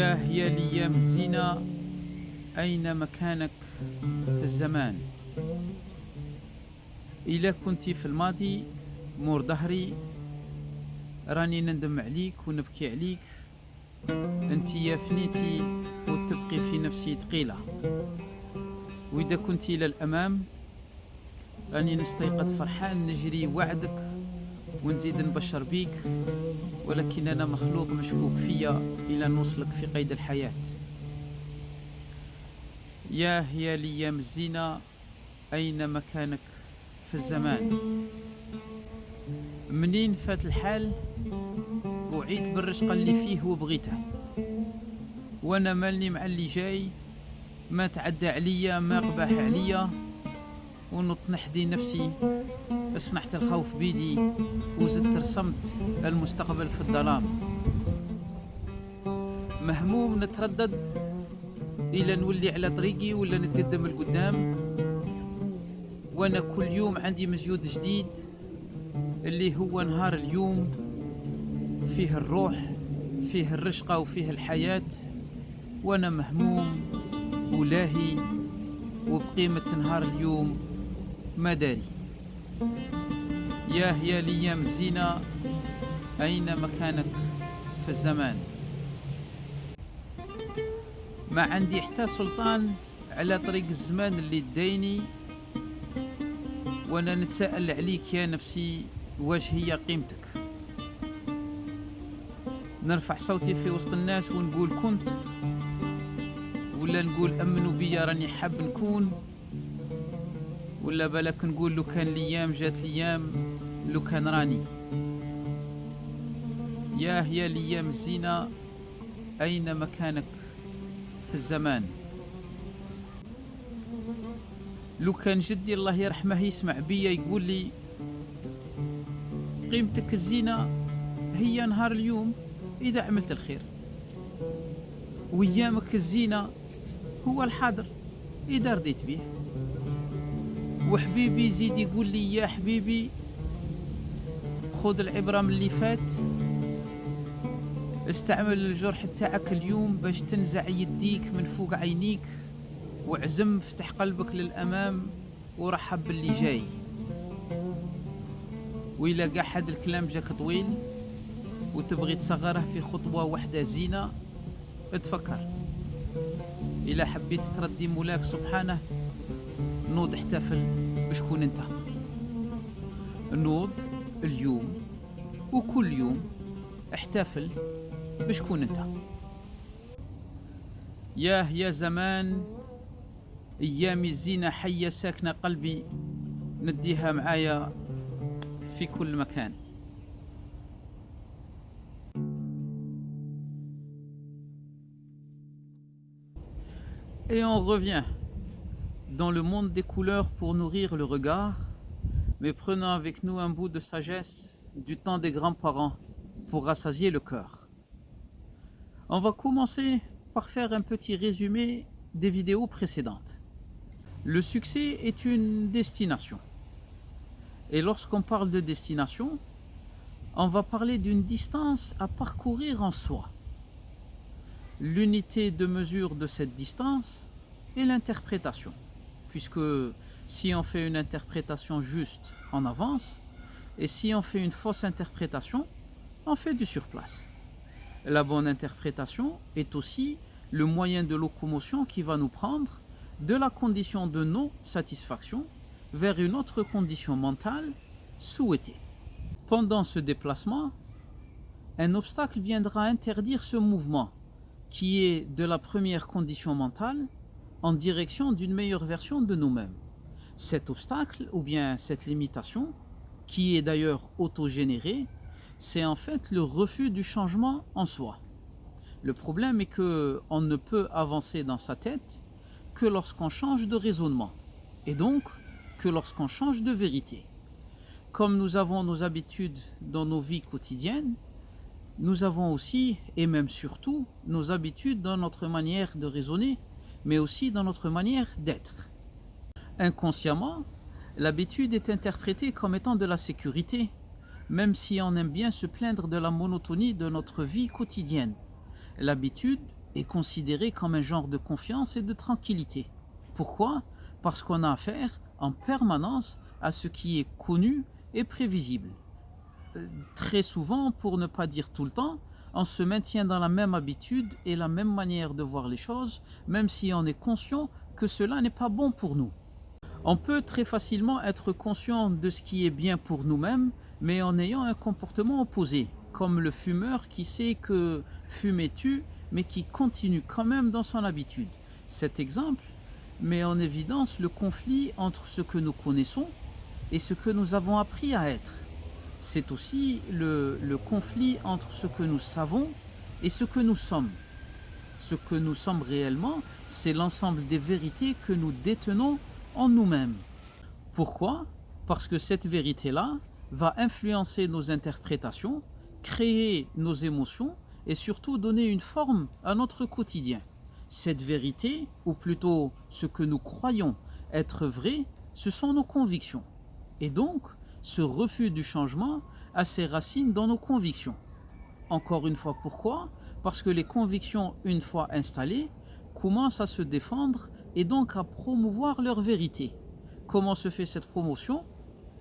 هي الأيام الزينة، أين مكانك في الزمان؟ إلا كنتي في الماضي مور ظهري راني نندم عليك ونبكي عليك. انتي يا فنيتي وتبقي في نفسي ثقيلة. وإذا كنتي إلى الأمام راني نستيقظ فرحان نجري وعدك ونزيد نبشر بيك، ولكن أنا مخلوق مشكوك فيا إلى نوصلك في قيد الحياة. هي الأيام الزينة، أين مكانك في الزمان؟ منين فات الحال وعيت بالرشقة اللي فيه وبغيته، وانا مالني مع اللي جاي، ما تعدى عليا ما قباح عليا، ونط نحدي نفسي اصنحت الخوف بيدي وزدت رسمت المستقبل في الظلام. مهموم نتردد إلا نولي على طريقي ولا نتقدم القدام، وانا كل يوم عندي مجهود جديد اللي هو نهار اليوم، فيه الروح فيه الرشقة وفيه الحياة، وانا مهموم ولاهي وبقيمة نهار اليوم ما داري. هي الأيام الزينة، أين مكانك في الزمان؟ ما عندي حتى سلطان على طريق الزمان اللي دايني، وانا نتساءل عليك يا نفسي واش هي قيمتك. نرفع صوتي في وسط الناس ونقول كنت، ولا نقول أمنوا بيا راني حاب نكون، ولا بالك نقول لو كان الأيام جات الأيام لو كان راني. هي الأيام الزينة، أين مكانك في الزمان؟ لو كان جدي الله يرحمه يسمع بيا يقول لي قيمتك الزينة هي نهار اليوم إذا عملت الخير، وأيامك الزينة هو الحاضر إذا رضيت به. وحبيبي يزيد يقول لي يا حبيبي خذ العبرة من اللي فات، استعمل الجرح تاعك اليوم باش تنزع يديك من فوق عينيك، وعزم فتح قلبك للأمام ورحب باللي جاي. وإلا قاع حد الكلام جاك طويل وتبغي تصغره في خطوة واحدة زينة، اتفكر إلا حبيت تردي مولاك سبحانه، نوض احتفل بشكون انت. نوض اليوم وكل يوم احتفل بشكون انت. يا زمان ايامي الزينة حية ساكنة قلبي، نديها معايا في كل مكان. Et on revient dans le monde des couleurs pour nourrir le regard, mais prenons avec nous un bout de sagesse du temps des grands-parents pour rassasier le cœur. On va commencer par faire un petit résumé des vidéos précédentes. Le succès est une destination. Et lorsqu'on parle de destination, on va parler d'une distance à parcourir en soi. L'unité de mesure de cette distance est l'interprétation, puisque si on fait une interprétation juste, on avance, et si on fait une fausse interprétation, on fait du surplace. La bonne interprétation est aussi le moyen de locomotion qui va nous prendre de la condition de non-satisfaction vers une autre condition mentale souhaitée. Pendant ce déplacement, un obstacle viendra interdire ce mouvement qui est de la première condition mentale en direction d'une meilleure version de nous-mêmes. Cet obstacle ou bien cette limitation, qui est d'ailleurs autogénérée, c'est en fait le refus du changement en soi. Le problème est qu'on ne peut avancer dans sa tête que lorsqu'on change de raisonnement, et donc que lorsqu'on change de vérité. Comme nous avons nos habitudes dans nos vies quotidiennes, nous avons aussi, et même surtout, nos habitudes dans notre manière de raisonner, mais aussi dans notre manière d'être. Inconsciemment, l'habitude est interprétée comme étant de la sécurité, même si on aime bien se plaindre de la monotonie de notre vie quotidienne. L'habitude est considéré comme un genre de confiance et de tranquillité. Pourquoi? Parce qu'on a affaire en permanence à ce qui est connu et prévisible. Très souvent, pour ne pas dire tout le temps, on se maintient dans la même habitude et la même manière de voir les choses, même si on est conscient que cela n'est pas bon pour nous. On peut très facilement être conscient de ce qui est bien pour nous-mêmes, mais en ayant un comportement opposé, comme le fumeur qui sait que fumer tue, mais qui continue quand même dans son habitude. Cet exemple met en évidence le conflit entre ce que nous connaissons et ce que nous avons appris à être. C'est aussi le conflit entre ce que nous savons et ce que nous sommes. Ce que nous sommes réellement, c'est l'ensemble des vérités que nous détenons en nous-mêmes. Pourquoi? Parce que cette vérité-là va influencer nos interprétations, créer nos émotions et surtout donner une forme à notre quotidien. Cette vérité, ou plutôt ce que nous croyons être vrai, ce sont nos convictions. Et donc, ce refus du changement a ses racines dans nos convictions. Encore une fois, pourquoi? Parce que les convictions, une fois installées, commencent à se défendre et donc à promouvoir leur vérité. Comment se fait cette promotion?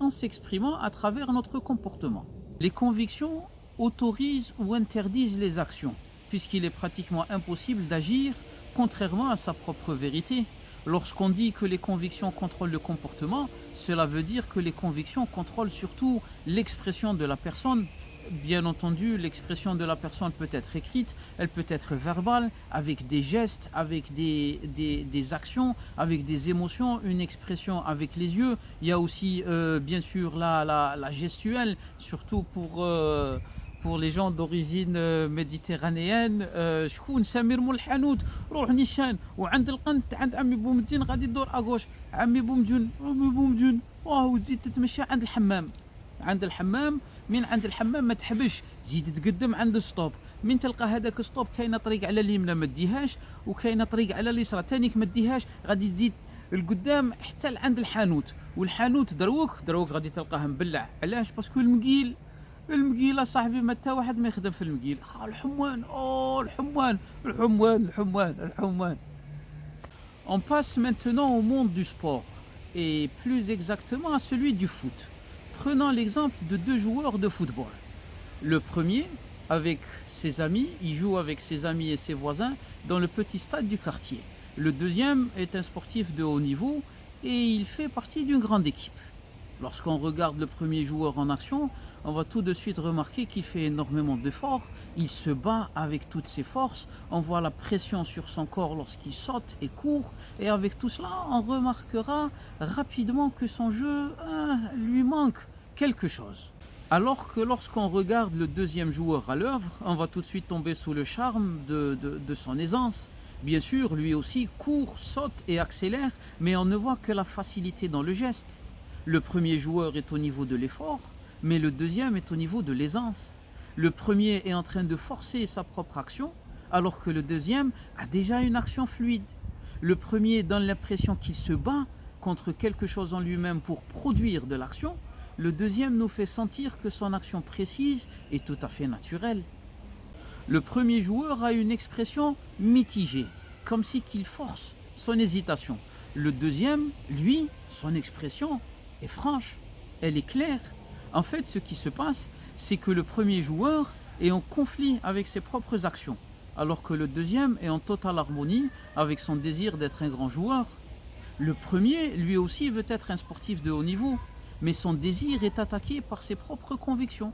En s'exprimant à travers notre comportement. Les convictions autorisent ou interdisent les actions, puisqu'il est pratiquement impossible d'agir contrairement à sa propre vérité. Lorsqu'on dit que les convictions contrôlent le comportement, cela veut dire que les convictions contrôlent surtout l'expression de la personne. Bien entendu, l'expression de la personne peut être écrite, elle peut être verbale, avec des gestes, avec des actions, avec des émotions, une expression avec les yeux. Il y a aussi bien sûr la gestuelle, surtout pour les gens d'origine méditerranéenne. شكون سمير مول الحانوت روح نيشان وعند القنت عند عمي بومدين غادي تدور اغوش عمي بومدين وتزيد تتمشى عند الحمام من عند الحمام ما تحبش زيد تقدم عند ستوب من تلقى هذاك ستوب كاينه طريق على اليمنى ما تديهاش وكاينه طريق على اليسرى تانيك ما تديهاش غادي تزيد القدام حتى عند الحانوت والحانوت دروك غادي تلقاه مبلع علاش باسكو المقيله صاحبي ما حتى واحد ما يخدم في المقيل الحموان. On passe maintenant au monde du sport et plus exactement à celui du foot. Prenons l'exemple de deux joueurs de football. Le premier, avec ses amis, il joue avec ses amis et ses voisins dans le petit stade du quartier. Le deuxième est un sportif de haut niveau et il fait partie d'une grande équipe. Lorsqu'on regarde le premier joueur en action, on va tout de suite remarquer qu'il fait énormément d'efforts, il se bat avec toutes ses forces, on voit la pression sur son corps lorsqu'il saute et court, et avec tout cela, on remarquera rapidement que son jeu lui manque quelque chose. Alors que lorsqu'on regarde le deuxième joueur à l'œuvre, on va tout de suite tomber sous le charme de son aisance. Bien sûr, lui aussi court, saute et accélère, mais on ne voit que la facilité dans le geste. Le premier joueur est au niveau de l'effort, mais le deuxième est au niveau de l'aisance. Le premier est en train de forcer sa propre action, alors que le deuxième a déjà une action fluide. Le premier donne l'impression qu'il se bat contre quelque chose en lui-même pour produire de l'action. Le deuxième nous fait sentir que son action précise est tout à fait naturelle. Le premier joueur a une expression mitigée, comme si qu'il force son hésitation. Le deuxième, lui, son expression est franche, elle est claire. En fait, ce qui se passe, c'est que le premier joueur est en conflit avec ses propres actions, alors que le deuxième est en totale harmonie avec son désir d'être un grand joueur. Le premier, lui aussi, veut être un sportif de haut niveau, mais son désir est attaqué par ses propres convictions.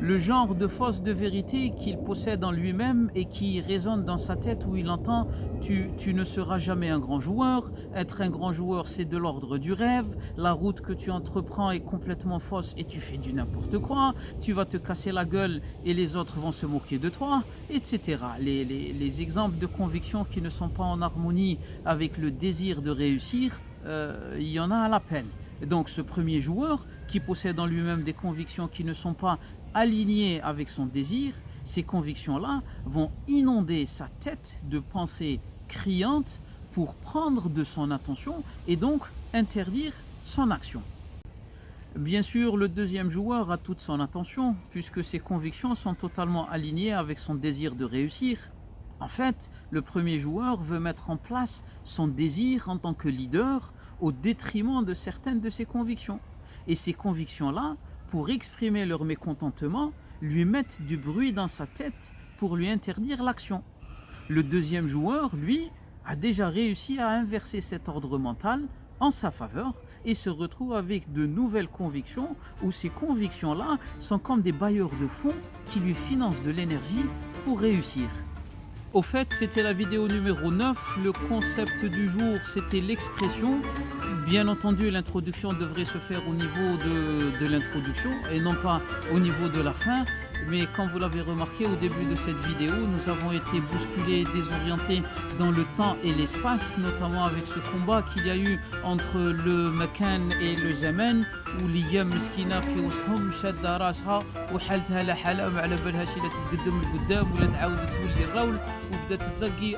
Le genre de fausse de vérité qu'il possède en lui-même et qui résonne dans sa tête où il entend tu ne seras jamais un grand joueur, être un grand joueur c'est de l'ordre du rêve, la route que tu entreprends est complètement fausse et tu fais du n'importe quoi, tu vas te casser la gueule et les autres vont se moquer de toi, etc. Les exemples de convictions qui ne sont pas en harmonie avec le désir de réussir, il y en a à l'appel. Donc ce premier joueur qui possède en lui-même des convictions qui ne sont pas alignées avec son désir, ces convictions-là vont inonder sa tête de pensées criantes pour prendre de son attention et donc interdire son action. Bien sûr, le deuxième joueur a toute son attention puisque ses convictions sont totalement alignées avec son désir de réussir. En fait, le premier joueur veut mettre en place son désir en tant que leader au détriment de certaines de ses convictions. Et ces convictions-là, pour exprimer leur mécontentement, lui mettent du bruit dans sa tête pour lui interdire l'action. Le deuxième joueur, lui, a déjà réussi à inverser cet ordre mental en sa faveur et se retrouve avec de nouvelles convictions où ces convictions-là sont comme des bailleurs de fonds qui lui financent de l'énergie pour réussir. Au fait, c'était la vidéo numéro 9. Le concept du jour, c'était l'expression. Bien entendu, l'introduction devrait se faire au niveau de l'introduction et non pas au niveau de la fin. Mais comme vous l'avez remarqué au début de cette vidéo, nous avons été bousculés et désorientés dans le temps et l'espace, notamment avec ce combat qu'il y a eu entre le Makan et le Zaman, où l'Iyam Meskina في وسطهم شادة راسها وحالتها لا حالة ما على بالهاش إلا تتقدم لقدام ولا تعاود تولي الرول وبدات تزقي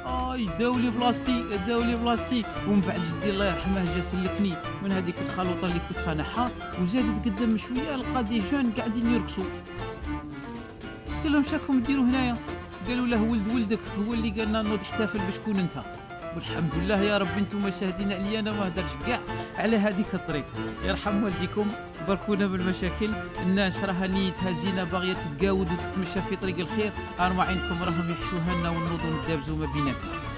داولي بلاصتي داولي بلاصتي ومن بعد جدي الله يرحمه جا سلكني من هذيك الخلوطة اللي كنت صانعها وزاد تقدم شوية لقى دي جون قاعدين يرقصوا. قال لهم شاكم ديروا هنايا؟ قالوا له ولد ولدك هو اللي قالنا نوض احتفل بشكون انت. والحمد لله يا رب انتم شاهدين عليا انا ما هدرش كاع على هذيك الطريق. يرحم والديكم بركونا بالمشاكل. الناس راها نيتها زينه باغيه تتقاود وتتمشى في طريق الخير، ارمى عينكم راهم يحشوها لنا ونوضوا ندابزوا ما بيناتنا.